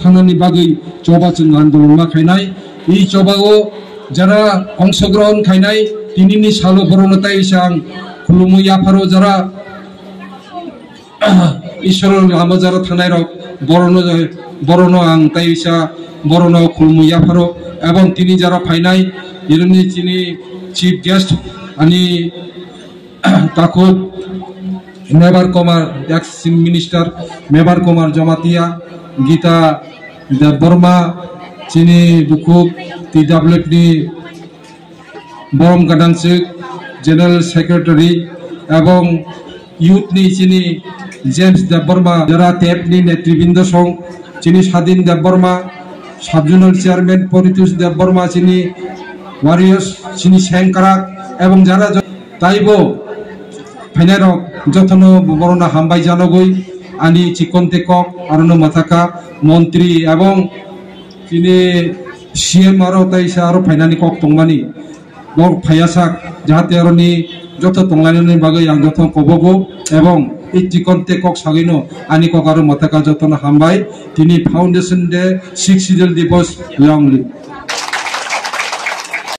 থানানি বাগৈ জবা जों আন্দোলন খাইনাই এই জবাও যারা অংশগ্রহণ খাইনাই তিনিনি সালো বরণতাই সাং খুলুমুই আফারো যারা ঈশ্বর লামা যারা থানায় রক বরণ আং তাইসা বরণ খুলুমুই আফারো এবং তিনি যারা ফাইনাই এরনি তিনি চিফ গেস্ট আনি তাকো মেবার কুমার এক্স মিনিস্টার মেবার কুমার জমাতিয়া গীতা দেববর্মা চিনি বুকুক টিডব্লিউএফনি বরম গাদাংসিক জেনারেল সেক্রেটারি এবং ইউথনি চিনি জেমস দেববর্মা যারা টেপনি নেতৃবৃন্দ সং চিনি স্বাধীন দেববর্মা সাবজোনাল চেয়ারম্যান পরিতোষ দেববর্মা চিনি ওয়ারিয়ার্স চিনি সেংকারাক এবং যারা তাইবো ফাইনারক যতন বরণ হামবাই জানগই আনি চিকন্তে কক আরন মাথাকা মন্ত্রী এবং তিনি সিএম আরো তাইসা আরো ফাইনানি কক তংমানি বক ফায়াসাক যাহাতে আরনি যত তংলানি বাগৈ আং যত কবগো এবং এই চিকন্তে কক সাগিনো আনি কক আরো মাথাকা যতন হামবাই তিনি ফাউন্ডেশন ডে 6 দিবস লংলি।